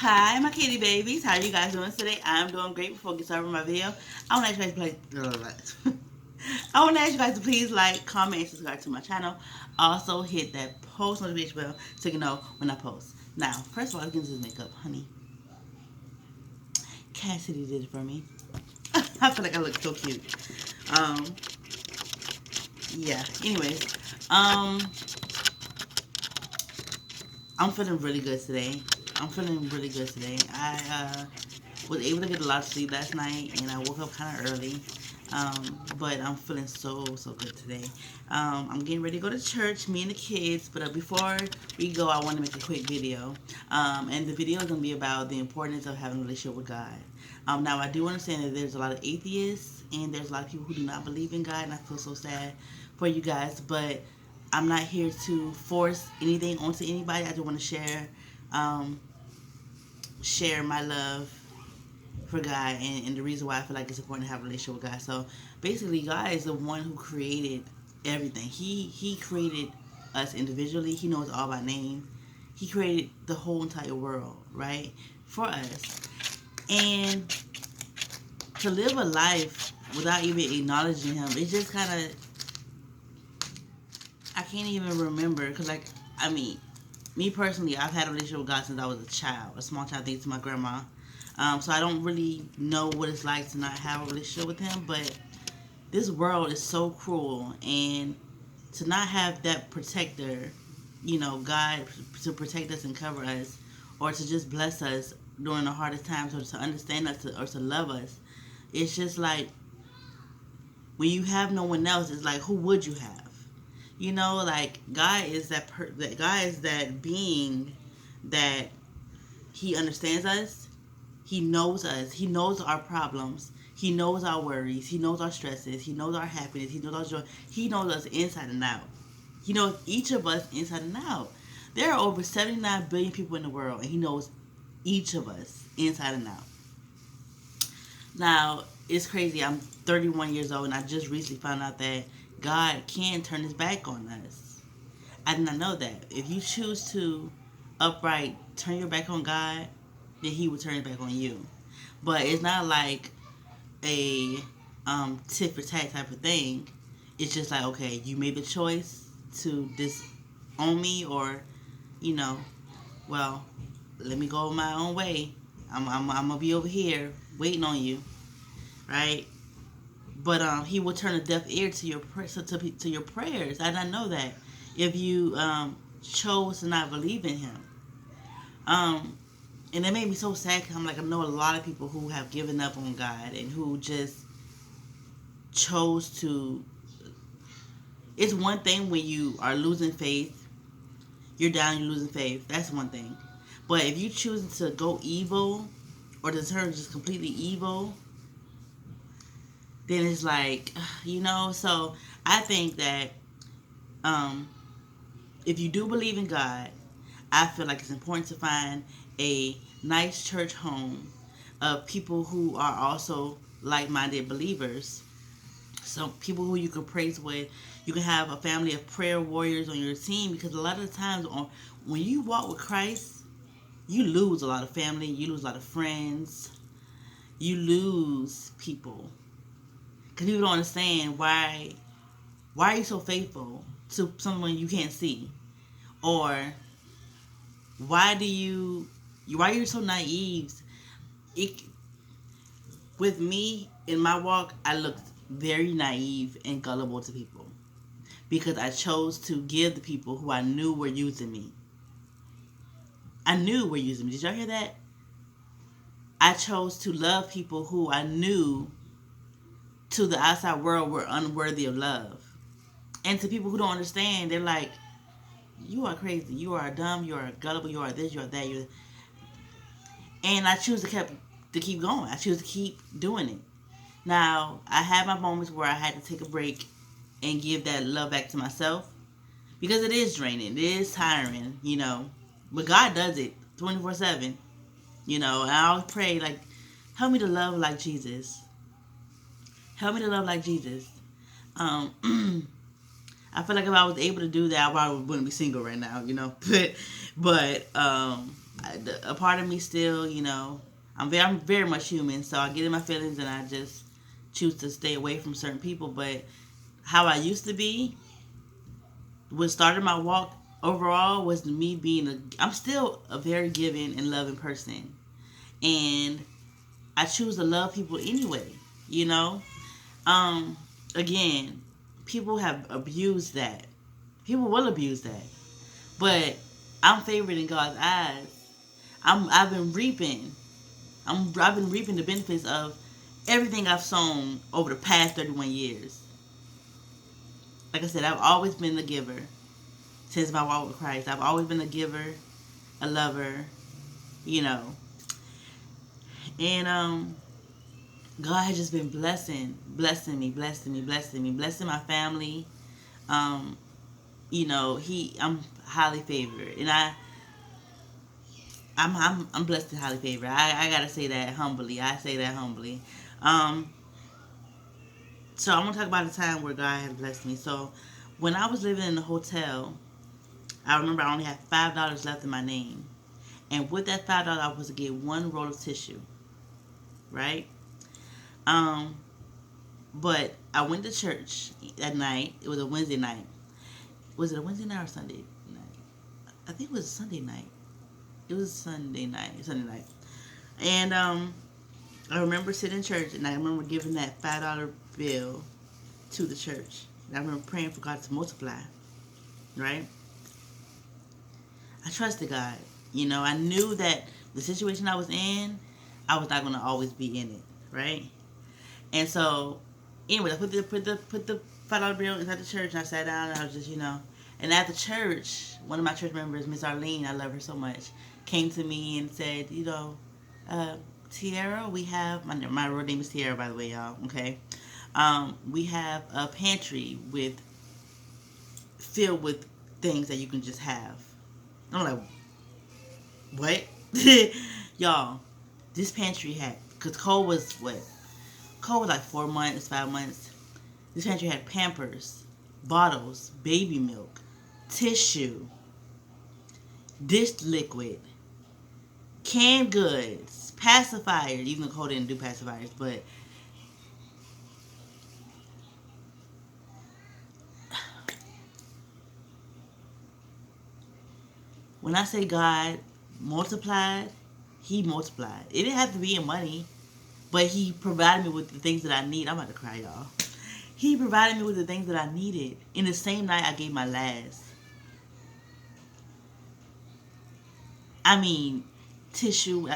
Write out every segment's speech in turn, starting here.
Hi, my kitty babies. How are you guys doing today? I'm doing great. Before I get started with my video, I want to ask you guys to play. I want to ask you guys to please like, comment, and subscribe to my channel. Also, hit that post notification bell so you know when I post. Now, first of all, let's get into this makeup, honey. Cassidy did it for me. I feel like I look so cute. Um, yeah. Anyways, I'm feeling really good today. I was able to get a lot of sleep last night, and I woke up kind of early. But I'm feeling so good today. I'm getting ready to go to church, me and the kids. But before we go, I want to make a quick video. And the video is going to be about the importance of having a relationship with God. Now, I do understand that there's a lot of atheists, and there's a lot of people who do not believe in God, and I feel so sad for you guys. But I'm not here to force anything onto anybody. I just want to um, share my love for God, and the reason why I feel like it's important to have a relationship with God. So basically, God is the one who created everything. He created us individually. He knows all by name. He created the whole entire world, right, for us. And to live a life without even acknowledging Him, it's just kind of, I can't even remember. Because, like, I mean, me personally, I've had a relationship with God since I was a child, a small child, thanks to my grandma. So I don't really know what it's like to not have a relationship with Him. But this world is so cruel, and to not have that protector, God, to protect us and cover us, or to just bless us during the hardest times, or to understand us, or to love us, it's just like when you have no one else, it's like, who would you have? Like God is that God is that being that He understands us. He knows us. He knows our problems. He knows our worries. He knows our stresses. He knows our happiness. He knows our joy. He knows us inside and out. He knows each of us inside and out. There are over 79 billion people in the world, and He knows each of us inside and out. Now, it's crazy. I'm 31 years old, and I just recently found out that God can turn His back on us. I did not know that. If you choose to upright turn your back on God, then He will turn His back on you. But it's not like a tit for tat type of thing. It's just like, okay, you made the choice to disown me, or, you know, well, let me go my own way. I'm gonna be over here waiting on you, right? But He will turn a deaf ear to to your prayers. I didn't know that. If you chose to not believe in Him, and it made me so sad. Cause I'm like, I know a lot of people who have given up on God, and who just chose to. It's one thing when you are losing faith, you're down, you're losing faith. That's one thing. But if you choose to go evil, or to turn just completely evil, then it's like, So I think that um, if you do believe in God, I feel like it's important to find a nice church home of people who are also like-minded believers. So people who you can praise with. You can have a family of prayer warriors on your team, because a lot of the times when you walk with Christ, you lose a lot of family, you lose a lot of friends, you lose people, because people don't understand why are you so faithful to someone you can't see, or why you're so naive. It, with me in my walk, I looked very naive and gullible to people, because I chose to give the people who I knew were using me. I knew were using me. Did y'all hear that? I chose to love people who I knew to the outside world were unworthy of love. And to people who don't understand, they're like, you are crazy, you are dumb, you are gullible, you are this, you are that, you're... And I choose to keep going. I choose to keep doing it. Now, I had my moments where I had to take a break and give that love back to myself, because it is draining, it is tiring, But God does it 24/7, And I always pray, like, help me to love like Jesus. Help me to love like Jesus. I feel like if I was able to do that, I probably wouldn't be single right now, But a part of me still, I'm very much human, so I get in my feelings and I just choose to stay away from certain people. But how I used to be, what started my walk overall was me I'm still a very giving and loving person. And I choose to love people anyway, you know? Um, Again, people have abused that. People will abuse that. But I'm favored in God's eyes. I've been reaping. I've been reaping the benefits of everything I've sown over the past 31 years. Like I said, I've always been a giver since my walk with Christ. I've always been a giver, a lover, you know. And God has just been blessing me, blessing my family. Um, I'm highly favored, and I'm blessed and highly favored. I gotta say that humbly. I say that humbly. Um, so I want to talk about a time where God has blessed me. So when I was living in the hotel, I remember I only had $5 left in my name, and with that $5, I was to get one roll of tissue, right? Um, but I went to church that night. It was a Wednesday night. Was it a Wednesday night or Sunday night? I think it was a Sunday night. It was Sunday night. Sunday night. And I remember sitting in church, and I remember giving that $5 bill to the church. And I remember praying for God to multiply. Right? I trusted God. I knew that the situation I was in, I was not going to always be in it. Right? And so, anyway, I put the $5 bill inside the church, and I sat down, and I was just, And at the church, one of my church members, Miss Arlene, I love her so much, came to me and said, Tiara, we have, my real name is Tiara, by the way, y'all, okay? We have a pantry filled with things that you can just have. I'm like, what? Y'all, this pantry had, because Cole was, Cole was like 4 months, 5 months. This pantry had Pampers, bottles, baby milk, tissue, dish liquid, canned goods, pacifiers, even though Cole didn't do pacifiers, but when I say God multiplied, He multiplied. It didn't have to be in money, but He provided me with the things that I need. I'm about to cry, y'all. He provided me with the things that I needed. In the same night, I gave my last. I mean, tissue,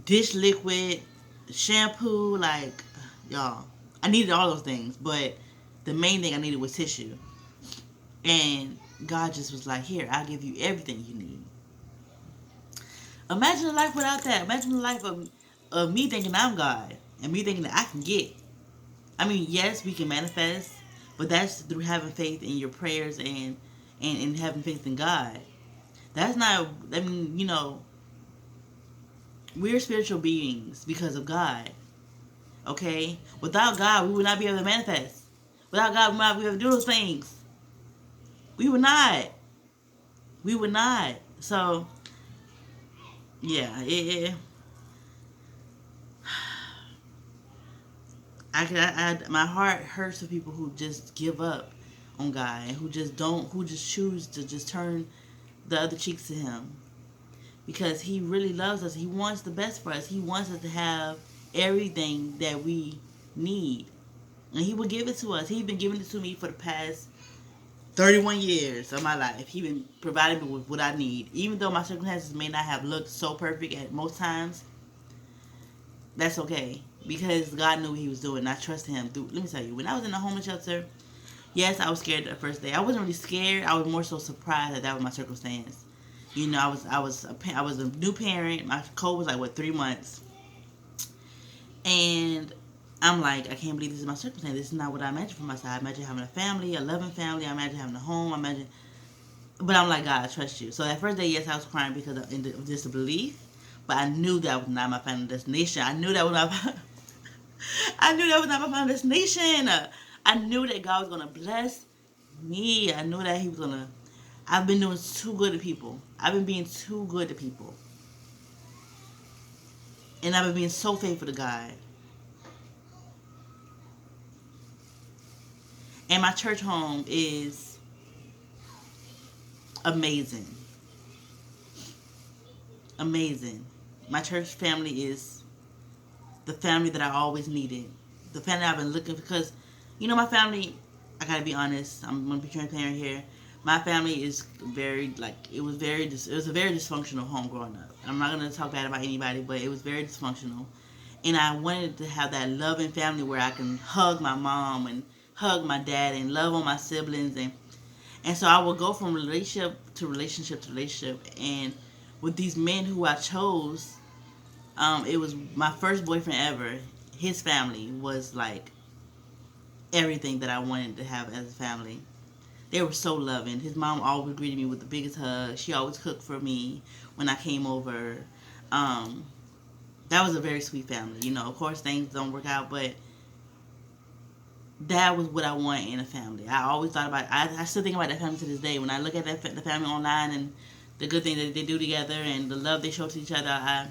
dish liquid, shampoo, y'all. I needed all those things, but the main thing I needed was tissue. And God just was like, here, I'll give you everything you need. Imagine a life without that. Imagine the life of me thinking I'm God and me thinking that I can get. I mean, yes, we can manifest, but that's through having faith in your prayers and having faith in God. That's not, we're spiritual beings because of God. Okay? Without God, we would not be able to manifest. Without God, we would not be able to do those things. We would not. We would not. So, yeah, my heart hurts for people who just give up on God and who just choose to just turn the other cheeks to Him, because He really loves us. He wants the best for us. He wants us to have everything that we need, and He will give it to us. He's been giving it to me for the past 31 years of my life. He's been providing me with what I need, even though my circumstances may not have looked so perfect at most times. That's okay, because God knew what He was doing, and I trust Him. Let me tell you, when I was in the homeless shelter, yes, I was scared the first day. I wasn't really scared. I was more so surprised that was my circumstance. I was a new parent. My Cole was 3 months, and I'm like, I can't believe this is my circumstance. This is not what I imagined for myself. I imagine having a family, a loving family. I imagine having a home. But I'm like, God, I trust you. So that first day, yes, I was crying because of disbelief. But I knew that was not my final destination. I knew that was not my final destination. I knew that God was gonna bless me. I knew that He was gonna I've been doing too good to people. I've been being too good to people. And I've been being so faithful to God. And my church home is amazing. Amazing. My church family is the family that I always needed. The family I've been looking for. Because, you know, my family, I gotta be honest, I'm gonna be transparent here. My family is very, like, it was a very dysfunctional home growing up. I'm not gonna talk bad about anybody, but it was very dysfunctional. And I wanted to have that loving family where I can hug my mom and hug my dad and love on my siblings. And so I would go from relationship to relationship to relationship. And with these men who I chose, it was my first boyfriend ever. His family was like everything that I wanted to have as a family. They were so loving. His mom always greeted me with the biggest hug. She always cooked for me when I came over. Um, that was a very sweet family. You know, of course things don't work out, but that was what I want in a family. I always thought about. I still think about that family to this day. When I look at the family online and the good things that they do together and the love they show to each other, I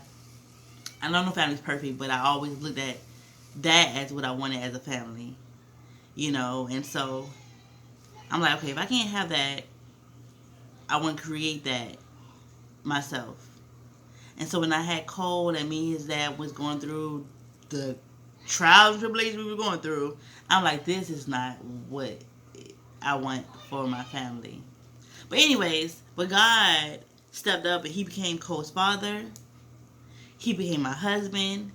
don't know family's perfect, but I always looked at that as what I wanted as a family. You know, and so I'm like, okay, if I can't have that, I want to create that myself. And so when I had Cole and me and his dad was going through the trials and tribulations we were going through, I'm like, this is not what I want for my family. But anyways, but God stepped up and he became Cole's father. He became my husband.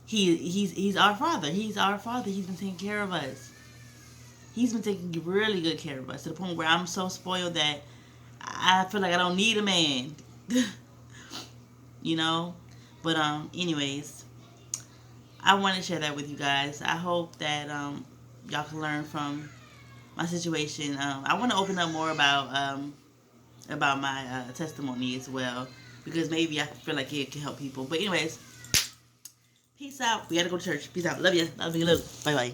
He's our father. He's our father. He's been taking care of us. He's been taking really good care of us to the point where I'm so spoiled that I feel like I don't need a man. You know? But anyways, I want to share that with you guys. I hope that y'all can learn from my situation. I want to open up more about my testimony as well, because maybe I feel like it can help people. But anyways, peace out. We gotta go to church. Peace out. Love you. Love you. Bye bye.